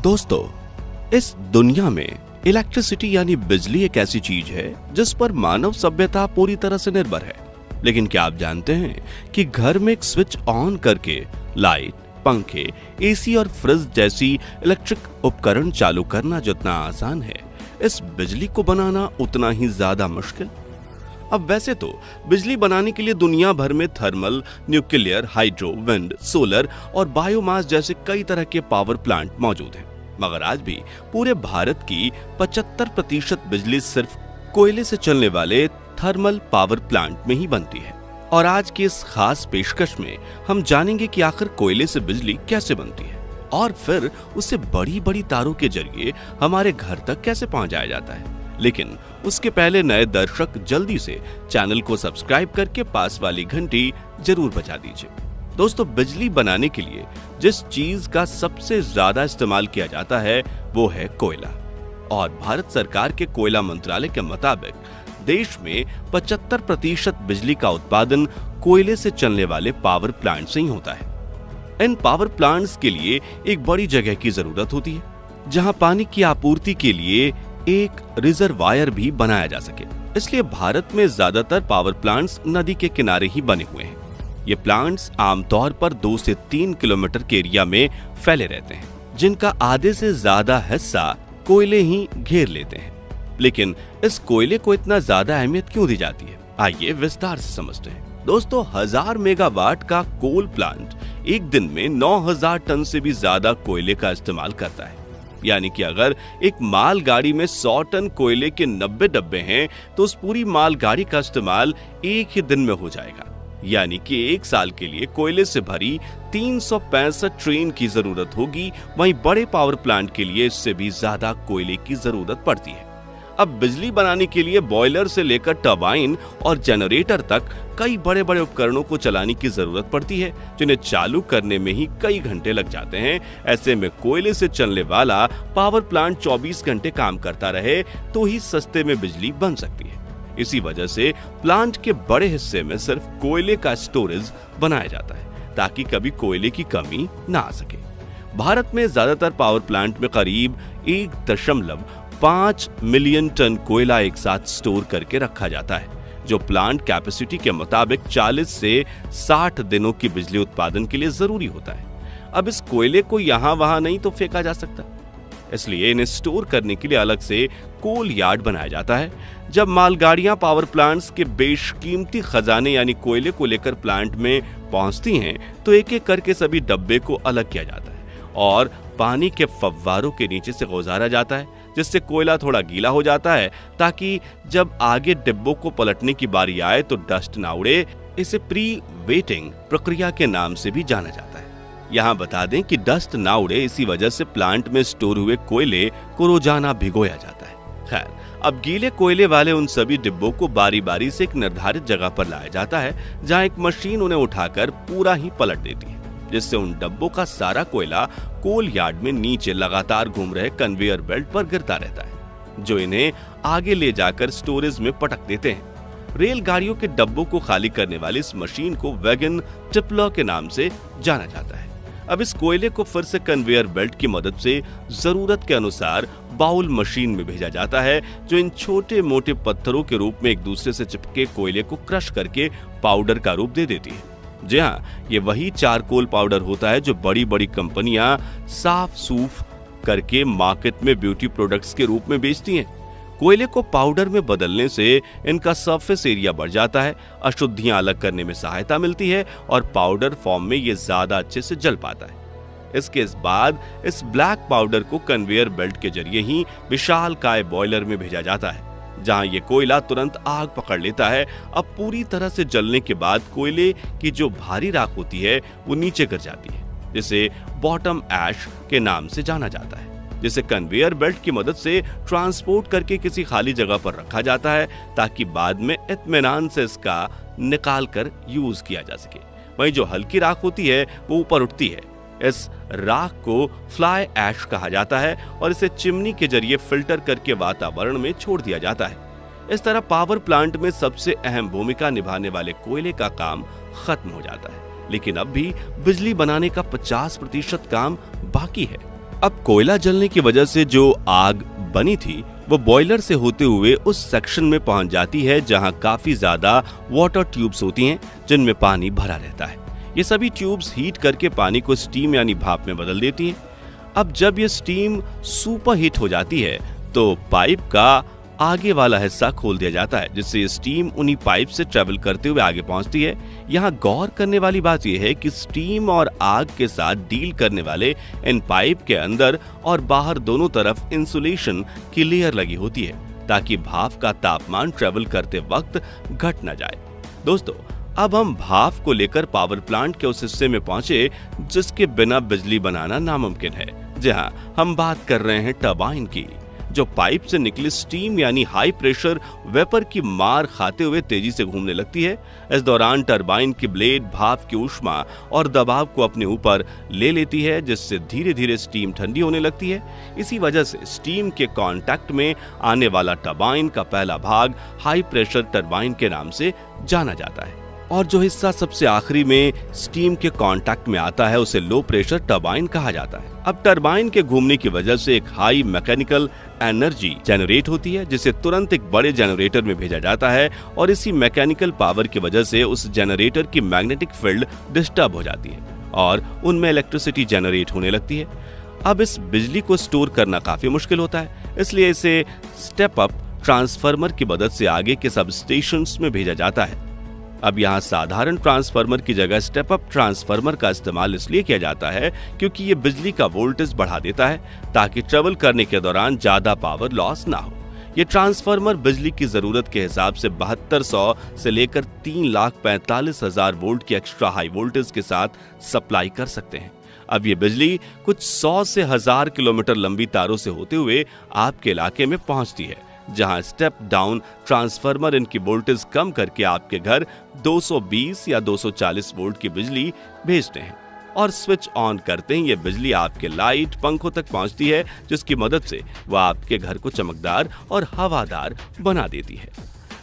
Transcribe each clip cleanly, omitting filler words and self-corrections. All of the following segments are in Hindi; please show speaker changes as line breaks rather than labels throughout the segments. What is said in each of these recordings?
दोस्तों, इस दुनिया में इलेक्ट्रिसिटी यानी बिजली एक ऐसी चीज है जिस पर मानव सभ्यता पूरी तरह से निर्भर है। लेकिन क्या आप जानते हैं कि घर में एक स्विच ऑन करके लाइट, पंखे, एसी और फ्रिज जैसी इलेक्ट्रिक उपकरण चालू करना जितना आसान है, इस बिजली को बनाना उतना ही ज्यादा मुश्किल। अब वैसे तो बिजली बनाने के लिए दुनिया भर में thermal, nuclear, hydro, wind, solar और बायोमास जैसे कई तरह के पावर प्लांट मौजूद हैं। मगर आज भी पूरे भारत की 75% बिजली सिर्फ कोयले से चलने वाले थर्मल पावर प्लांट में ही बनती है। और आज की इस खास पेशकश में हम जानेंगे कि आखिर कोयले से बिजली कैसे बनती है और फिर उसे बड़ी बड़ी तारों के जरिए हमारे घर तक कैसे पहुंचाया जाता है। लेकिन उसके पहले नए दर्शक जल्दी से चैनल को सब्सक्राइब करके पास वाली घंटी जरूर बजा दीजिए। दोस्तों, बिजली बनाने के लिए जिस चीज का सबसे ज्यादा इस्तेमाल किया जाता है वो है कोयला। और भारत सरकार के कोयला मंत्रालय के मुताबिक देश में 75% बिजली का उत्पादन कोयले से चलने वाले पावर प्लांट से ही होता है। इन पावर प्लांट्स के लिए एक बड़ी जगह की जरूरत होती है जहां पानी की आपूर्ति के लिए एक रिजर्वायर भी बनाया जा सके। इसलिए भारत में ज्यादातर पावर प्लांट्स नदी के किनारे ही बने हुए हैं। ये प्लांट्स आमतौर पर 2 से 3 किलोमीटर के एरिया में फैले रहते हैं, जिनका आधे से ज्यादा हिस्सा कोयले ही घेर लेते हैं। लेकिन इस कोयले को इतना ज्यादा अहमियत क्यों दी जाती है, आइए विस्तार से समझते हैं। दोस्तों, 1000 मेगावाट का कोल प्लांट एक दिन में 9000 टन से भी ज्यादा कोयले का इस्तेमाल करता है। यानी कि अगर एक मालगाड़ी में 100 टन कोयले के 90 डब्बे हैं तो उस पूरी मालगाड़ी का इस्तेमाल एक ही दिन में हो जाएगा। यानी कि एक साल के लिए कोयले से भरी 365 ट्रेन की जरूरत होगी। वहीं बड़े पावर प्लांट के लिए इससे भी ज्यादा कोयले की जरूरत पड़ती है। अब बिजली बनाने के लिए बॉयलर से लेकर टरबाइन और जनरेटर तक कई बड़े बड़े उपकरणों को चलाने की जरूरत पड़ती है, जिन्हें चालू करने में ही कई घंटे लग जाते हैं। ऐसे में कोयले से चलने वाला पावर प्लांट 24 घंटे काम करता रहे तो ही सस्ते में बिजली बन सकती है। इसी वजह से प्लांट के बड़े हिस्से में सिर्फ कोयले का स्टोरेज बनाया जाता है ताकि कभी कोयले की कमी ना आ सके। भारत में ज्यादातर पावर प्लांट में करीब 1.5 मिलियन टन कोयला एक साथ स्टोर करके रखा जाता है, जो प्लांट कैपेसिटी के मुताबिक 40 से 60 दिनों की बिजली उत्पादन के लिए जरूरी होता है। अब इस कोयले को यहाँ वहां नहीं तो फेंका जा सकता, इसलिए इन्हें स्टोर करने के लिए अलग से कोल यार्ड बनाया जाता है। जब मालगाड़ियां पावर प्लांट्स के बेशकीमती खजाने यानी कोयले को लेकर प्लांट में पहुंचती हैं तो एक एक करके सभी डब्बे को अलग किया जाता है और पानी के फव्वारों के नीचे से गुजारा जाता है, जिससे कोयला थोड़ा गीला हो जाता है ताकि जब आगे डिब्बों को पलटने की बारी आए तो डस्ट ना उड़े। इसे प्री वेटिंग प्रक्रिया के नाम से भी जाना जाता है। यहाँ बता दें कि डस्ट ना उड़े, इसी वजह से प्लांट में स्टोर हुए कोयले को रोजाना भिगोया जाता है। खैर, अब गीले कोयले वाले उन सभी डिब्बों को बारी बारी से एक निर्धारित जगह पर लाया जाता है, जहाँ एक मशीन उन्हें उठाकर पूरा ही पलट देती है, जिससे उन डब्बों का सारा कोयला कोल यार्ड में नीचे लगातार घूम रहे कन्वेयर बेल्ट पर गिरता रहता है, जो इन्हें आगे ले जाकर स्टोरेज में पटक देते हैं। रेलगाड़ियों के डब्बों को खाली करने वाली इस मशीन को वैगन टिपलर के नाम से जाना जाता है। अब इस कोयले को फिर से कन्वेयर बेल्ट की मदद से जरूरत के अनुसार बाउल मशीन में भेजा जाता है, जो इन छोटे मोटे पत्थरों के रूप में एक दूसरे से चिपके कोयले को क्रश करके पाउडर का रूप दे देती है। जी हाँ, ये वही चारकोल पाउडर होता है जो बड़ी बड़ी कंपनियां साफ सूफ करके मार्केट में ब्यूटी प्रोडक्ट्स के रूप में बेचती हैं। कोयले को पाउडर में बदलने से इनका सरफेस एरिया बढ़ जाता है, अशुद्धियां अलग करने में सहायता मिलती है और पाउडर फॉर्म में ये ज्यादा अच्छे से जल पाता है। इसके बाद इस ब्लैक पाउडर को कन्वेयर बेल्ट के जरिए ही विशालकाय बॉयलर में भेजा जाता है, जहां ये कोयला तुरंत आग पकड़ लेता है। अब पूरी तरह से जलने के बाद कोयले की जो भारी राख होती है वो नीचे गिर जाती है, जिसे बॉटम ऐश के नाम से जाना जाता है, जिसे कन्वेयर बेल्ट की मदद से ट्रांसपोर्ट करके किसी खाली जगह पर रखा जाता है ताकि बाद में इत्मीनान से इसका निकाल कर यूज किया जा सके। वहीं जो हल्की राख होती है वो ऊपर उठती है। इस राख को फ्लाई ऐश कहा जाता है और इसे चिमनी के जरिए फिल्टर करके वातावरण में छोड़ दिया जाता है। इस तरह पावर प्लांट में सबसे अहम भूमिका निभाने वाले कोयले का काम खत्म हो जाता है, लेकिन अब भी बिजली बनाने का 50% काम बाकी है। अब कोयला जलने की वजह से जो आग बनी थी वो बॉयलर से होते हुए उस सेक्शन में पहुंच जाती है जहां काफी ज्यादा वाटर ट्यूब्स होती हैं जिनमें पानी भरा रहता है। ये सभी ट्यूब्स हीट करके पानी को स्टीम यानी भाप में बदल देती हैं। अब जब ये स्टीम सुपर हीट हो जाती है तो पाइप का आगे वाला हिस्सा खोल दिया जाता है, जिससे स्टीम उन्हीं पाइप से ट्रेवल करते हुए आगे पहुंचती है। यहाँ गौर करने वाली बात यह है कि स्टीम और आग के साथ डील करने वाले इन पाइप के अंदर और बाहर दोनों तरफ इंसुलेशन की लेयर लगी होती है ताकि भाप का तापमान ट्रेवल करते वक्त घट न जाए। दोस्तों, अब हम भाप को लेकर पावर प्लांट के उस हिस्से में पहुंचे जिसके बिना बिजली बनाना नामुमकिन है। जी हाँ, हम बात कर रहे हैं टरबाइन की, जो पाइप से निकली स्टीम यानी हाई प्रेशर वेपर की मार खाते हुए तेजी से घूमने लगती है। इस दौरान टरबाइन की ब्लेड भाप की ऊष्मा और दबाव को अपने ऊपर ले लेती है, जिससे धीरे धीरे स्टीम ठंडी होने लगती है। इसी वजह से स्टीम के कांटेक्ट में आने वाला टरबाइन का पहला भाग हाई प्रेशर टरबाइन के नाम से जाना जाता है और जो हिस्सा सबसे आखिरी में स्टीम के कांटेक्ट में आता है उसे लो प्रेशर टरबाइन कहा जाता है। अब टरबाइन के घूमने की वजह से एक हाई मैकेनिकल एनर्जी जनरेट होती है, जिसे तुरंत एक बड़े जनरेटर में भेजा जाता है और इसी मैकेनिकल पावर की वजह से उस जनरेटर की मैग्नेटिक फील्ड डिस्टर्ब हो जाती है और उनमें इलेक्ट्रिसिटी जनरेट होने लगती है। अब इस बिजली को स्टोर करना काफी मुश्किल होता है, इसलिए इसे स्टेप अप ट्रांसफार्मर की मदद से आगे के सब स्टेशंस में भेजा जाता है। अब यहाँ साधारण ट्रांसफार्मर की जगह स्टेप अप ट्रांसफार्मर का इस्तेमाल इसलिए किया जाता है क्योंकि ये बिजली का वोल्टेज बढ़ा देता है ताकि ट्रेवल करने के दौरान ज्यादा पावर लॉस ना हो। ये ट्रांसफार्मर बिजली की जरूरत के हिसाब से 7200 से लेकर 3,45,000 वोल्ट की एक्स्ट्रा हाई वोल्टेज के साथ सप्लाई कर सकते हैं। अब ये बिजली कुछ 100 से 1000 किलोमीटर लंबी तारों से होते हुए आपके इलाके में पहुंचती है, जहां स्टेप डाउन ट्रांसफार्मर इनकी वोल्टेज कम करके आपके घर 220 या 240 वोल्ट की बिजली भेजते हैं और स्विच ऑन करते ही ये बिजली आपके लाइट पंखों तक पहुंचती है, जिसकी मदद से वह आपके घर को चमकदार और हवादार बना देती है।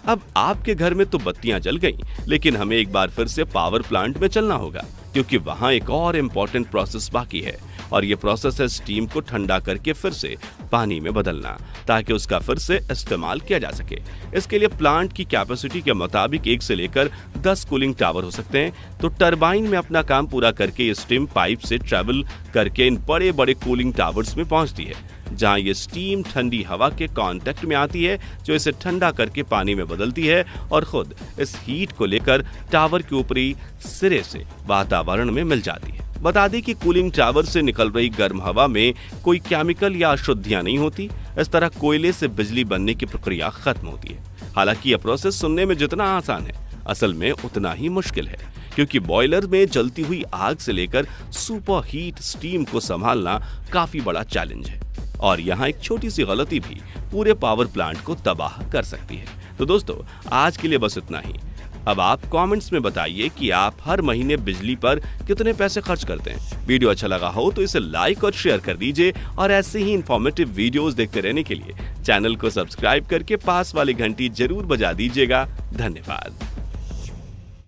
अब आपके घर में तो बत्तियां जल गईं, लेकिन हमें एक बार फिर से पावर प्लांट में चलना होगा क्योंकि वहां एक और इम्पोर्टेंट प्रोसेस बाकी है और ये प्रोसेस है स्टीम को ठंडा करके फिर से पानी में बदलना ताकि उसका फिर से इस्तेमाल किया जा सके। इसके लिए प्लांट की कैपेसिटी के मुताबिक 1 से लेकर 10 कूलिंग टावर हो सकते हैं। तो टरबाइन में अपना काम पूरा करके ये स्टीम पाइप से ट्रेवल करके इन बड़े बड़े कूलिंग टावर्स में पहुंचती है, जहां ये स्टीम ठंडी हवा के कांटेक्ट में आती है जो इसे ठंडा करके पानी में बदलती है और खुद इस हीट को लेकर टावर के ऊपरी सिरे से वातावरण में मिल जाती है। बता दें कि कूलिंग टावर से निकल रही गर्म हवा में कोई केमिकल या अशुद्धियां नहीं होती। इस तरह कोयले से बिजली बनने की प्रक्रिया खत्म होती है। हालांकि यह प्रोसेस सुनने में जितना आसान है, असल में उतना ही मुश्किल है क्योंकि बॉयलर में जलती हुई आग से लेकर सुपर हीट स्टीम को संभालना काफी बड़ा चैलेंज है और यहाँ एक छोटी सी गलती भी पूरे पावर प्लांट को तबाह कर सकती है। तो दोस्तों, आज के लिए बस इतना ही। अब आप कमेंट्स में बताइए कि आप हर महीने बिजली पर कितने पैसे खर्च करते हैं। वीडियो अच्छा लगा हो तो इसे लाइक और शेयर कर दीजिए और ऐसे ही इंफॉर्मेटिव वीडियोस देखते रहने के लिए चैनल को सब्सक्राइब करके पास वाली घंटी जरूर बजा दीजिएगा। धन्यवाद।